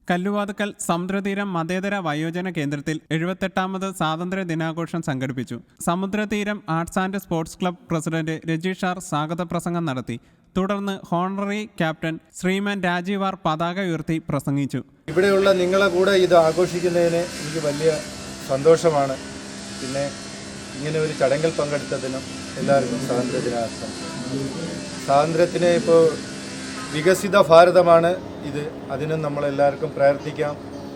കല്ലുവാതുക്കൽ സമുദ്രതീരം മതേതര വയോജന കേന്ദ്രത്തിൽ 78ാമത് സ്വാതന്ത്ര്യ ദിനാഘോഷം സംഘടിപ്പിച്ചു. Samudratheeram arts and sports club president Rajeesh R സ്വാഗത പ്രസംഗം നടത്തി. തുടർന്ന് honorary captain Shriman Rajeev R പതാക ഉയർത്തി പ്രസംഗിച്ചു. ഇവിടെയുള്ള നിങ്ങളെ കൂടെ ഇത് ആഘോഷിക്കുന്നതിന് എനിക്ക് വലിയ സന്തോഷമാണ്. പിന്നെ ഇങ്ങനെ ഒരു ചടങ്ങിൽ പങ്കെടുത്തതിനും എല്ലാവർക്കും സ്വാതന്ത്ര്യ ദിനാശംസകൾ. സ്വാതന്ത്ര്യത്തിന് ഇപ്പോൾ വികസിത ഭാരതമാണ് ഇത്. അതിനും നമ്മളെല്ലാവർക്കും പ്രാർത്ഥിക്കാം.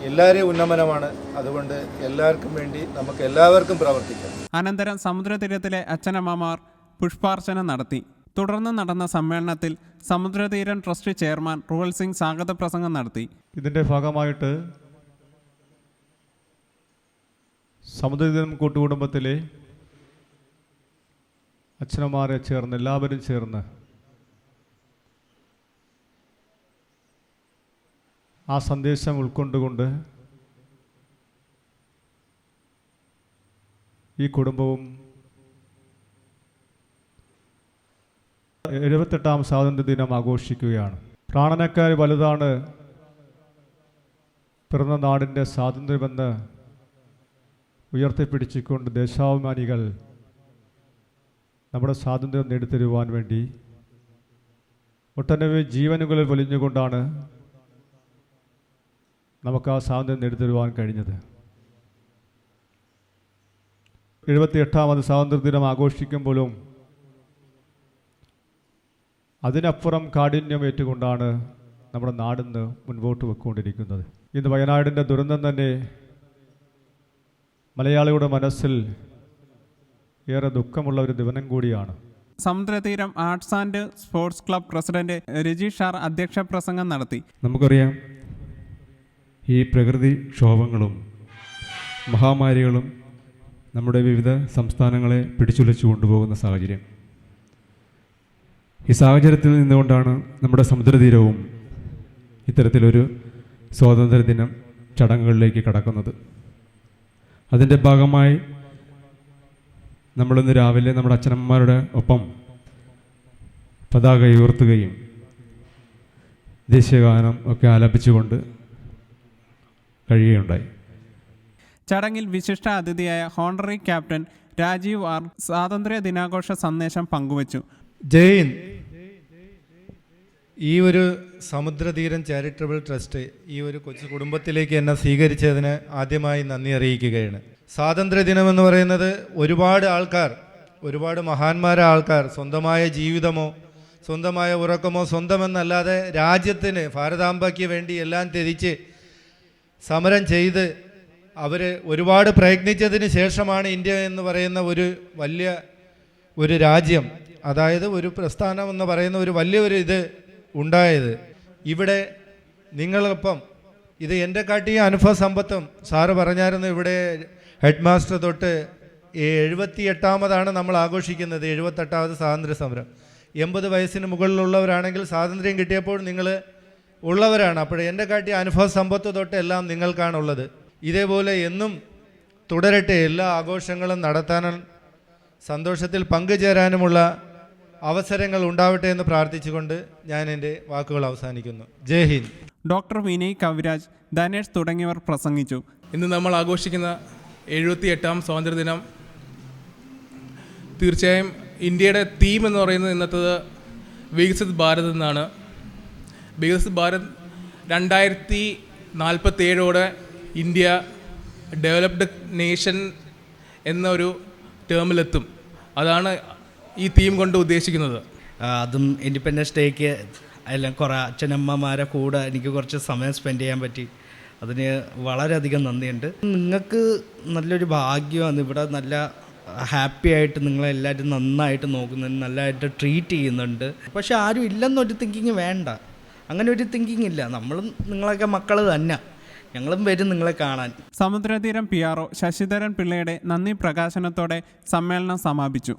എല്ലാവരെയും ഉന്നമനമാണ്. അതുകൊണ്ട് എല്ലാവർക്കും വേണ്ടി നമുക്ക് എല്ലാവർക്കും പ്രവർത്തിക്കാം. അനന്തരം സമുദ്രതീരത്തിലെ അച്ഛനമ്മമാർ പുഷ്പാർച്ചന നടത്തി. തുടർന്ന് നടന്ന സമ്മേളനത്തിൽ സമുദ്രതീരം ട്രസ്റ്റ് ചെയർമാൻ റുവൽ സിംഗ് സ്വാഗത പ്രസംഗം നടത്തി. ഇതിൻ്റെ ഭാഗമായിട്ട് സമുദ്രതീരം കൂട്ടുകുടുംബത്തിലെ അച്ഛനമാരെ ചേർന്ന് എല്ലാവരും ചേർന്ന് ആ സന്ദേശം ഉൾക്കൊണ്ടുകൊണ്ട് ഈ കുടുംബവും 78ാം സ്വാതന്ത്ര്യ ദിനം ആഘോഷിക്കുകയാണ്. പ്രാണനേക്കാൾ വലുതാണ് പിറന്ന നാടിൻ്റെ സ്വാതന്ത്ര്യമെന്ന് ഉയർത്തിപ്പിടിച്ചുകൊണ്ട് ദേശാഭിമാനികൾ നമ്മുടെ സ്വാതന്ത്ര്യം നേടിത്തരുവാൻ വേണ്ടി ഒട്ടനവധി ജീവനുകളിൽ പൊലിഞ്ഞുകൊണ്ടാണ് നമുക്ക് ആ സ്വാതന്ത്ര്യം നേടിത്തരുവാൻ കഴിഞ്ഞത്. 78ാമത് സ്വാതന്ത്ര്യ ദിനം ആഘോഷിക്കുമ്പോഴും അതിനപ്പുറം കാഠിന്യം ഏറ്റുകൊണ്ടാണ് നമ്മുടെ നാടിന്ന് മുൻപോട്ട് വെക്കൊണ്ടിരിക്കുന്നത്. ഇന്ന് വയനാടിൻ്റെ ദുരന്തം തന്നെ മലയാളിയുടെ മനസ്സിൽ ഏറെ ദുഃഖമുള്ള ഒരു ദിവസം കൂടിയാണ്. Samudratheeram arts and sports club president Rajeesh R അധ്യക്ഷ പ്രസംഗം നടത്തി. നമുക്കറിയാം, ഈ പ്രകൃതി ക്ഷോഭങ്ങളും മഹാമാരികളും നമ്മുടെ വിവിധ സംസ്ഥാനങ്ങളെ പിടിച്ചുലച്ചു കൊണ്ടുപോകുന്ന സാഹചര്യം. ഈ സാഹചര്യത്തിൽ നിന്നുകൊണ്ടാണ് നമ്മുടെ സമുദ്രതീരവും ഇത്തരത്തിലൊരു സ്വാതന്ത്ര്യദിനം ചടങ്ങുകളിലേക്ക് കടക്കുന്നത്. അതിൻ്റെ ഭാഗമായി നമ്മളിന്ന് രാവിലെ നമ്മുടെ അച്ഛനമ്മമാരുടെ ഒപ്പം പതാക ഉയർത്തുകയും ദേശീയഗാനം ഒക്കെ ആലപിച്ചുകൊണ്ട് കഴിയുകയുണ്ടായി. ചടങ്ങിൽ വിശിഷ്ട അതിഥിയായ ഹോണററി ക്യാപ്റ്റൻ രാജീവ് ആർ സ്വാതന്ത്ര്യ ദിനാഘോഷ സന്ദേശം പങ്കുവച്ചു. ജയ് ഹിന്ദ്. ഈ ഒരു സമുദ്രതീരം ചാരിറ്റബിൾ ട്രസ്റ്റ് ഈ ഒരു കൊച്ചു കുടുംബത്തിലേക്ക് എന്നെ സ്വീകരിച്ചതിന് ആദ്യമായി നന്ദി അറിയിക്കുകയാണ്. സ്വാതന്ത്ര്യദിനമെന്ന് പറയുന്നത് ഒരുപാട് മഹാന്മാരായ ആൾക്കാർ സ്വന്തമായ ജീവിതമോ സ്വന്തമായ ഉറക്കമോ സ്വന്തമെന്നല്ലാതെ രാജ്യത്തിന് ഭാരതാംബയ്ക്ക് വേണ്ടി എല്ലാം ത്യജിച്ച് സമരം ചെയ്ത് അവർ ഒരുപാട് പ്രയത്നിച്ചതിന് ശേഷമാണ് ഇന്ത്യ എന്ന് പറയുന്ന ഒരു വലിയ ഒരു രാജ്യം, അതായത് ഒരു പ്രസ്ഥാനം എന്ന് പറയുന്ന ഒരു വലിയൊരു ഇത് ഉണ്ടായത്. ഇവിടെ നിങ്ങളൊപ്പം ഇത് എൻ്റെ കാട്ടിയ അനുഭവ സമ്പത്തും സാറ് പറഞ്ഞായിരുന്നു. ഇവിടെ ഹെഡ് മാസ്റ്റർ തൊട്ട് 78ാമതാണ് നമ്മൾ ആഘോഷിക്കുന്നത്. 78ാമത് സ്വാതന്ത്ര്യ സമരം. 80 വയസ്സിന് മുകളിലുള്ളവരാണെങ്കിൽ സ്വാതന്ത്ര്യം കിട്ടിയപ്പോൾ നിങ്ങൾ ഉള്ളവരാണ്. അപ്പോൾ എൻ്റെ കാട്ടിയ അനുഭവ സമ്പത്ത് തൊട്ട് എല്ലാം നിങ്ങൾക്കാണുള്ളത്. ഇതേപോലെ എന്നും തുടരട്ടെ. എല്ലാ ആഘോഷങ്ങളും നടത്താനും സന്തോഷത്തിൽ പങ്കുചേരാനുമുള്ള അവസരങ്ങൾ ഉണ്ടാവട്ടെ എന്ന് പ്രാർത്ഥിച്ചുകൊണ്ട് ഞാൻ എൻ്റെ വാക്കുകൾ അവസാനിക്കുന്നു. ജയ് ഹിന്ദ്. ഡോക്ടർ വിനയ് കവിരാജ്, ധനേഷ് തുടങ്ങിയവർ പ്രസംഗിച്ചു. ഇന്ന് നമ്മൾ ആഘോഷിക്കുന്ന 78ാം സ്വാതന്ത്ര്യദിനം തീർച്ചയായും ഇന്ത്യയുടെ തീം എന്ന് പറയുന്നത് ഇന്നത്തേത് വികസിത് ഭാരത് എന്നാണ്. Viksit Bharat 2047 India developed nation എന്നൊരു ടേമിലെത്തും. അതാണ് ഈ തീം കൊണ്ട് ഉദ്ദേശിക്കുന്നത്. അതും ഇൻഡിപെൻഡൻസ് ഡേക്ക് എല്ലാം കുറേ അച്ഛനമ്മമാരെ കൂടെ എനിക്ക് കുറച്ച് സമയം സ്പെൻഡ് ചെയ്യാൻ പറ്റി. അതിന് വളരെയധികം നന്ദിയുണ്ട്. നിങ്ങൾക്ക് നല്ലൊരു ഭാഗ്യമാണ്. ഇവിടെ നല്ല ഹാപ്പി ആയിട്ട് നിങ്ങളെല്ലാവരും നന്നായിട്ട് നോക്കുന്നുണ്ട്, നല്ലതായിട്ട് ട്രീറ്റ് ചെയ്യുന്നുണ്ട്. പക്ഷെ ആരും ഇല്ലെന്നൊരു തിങ്കിങ് വേണ്ട. അങ്ങനെ ഒരു തിങ്കിങ് ഇല്ല. നമ്മളും നിങ്ങളൊക്കെ മക്കൾ തന്നെ, ഞങ്ങളും വരും നിങ്ങളെ കാണാൻ. സമുദ്രതീരം PRO ശശിധരൻ പിള്ളയുടെ നന്ദി പ്രകാശനത്തോടെ സമ്മേളനം സമാപിച്ചു.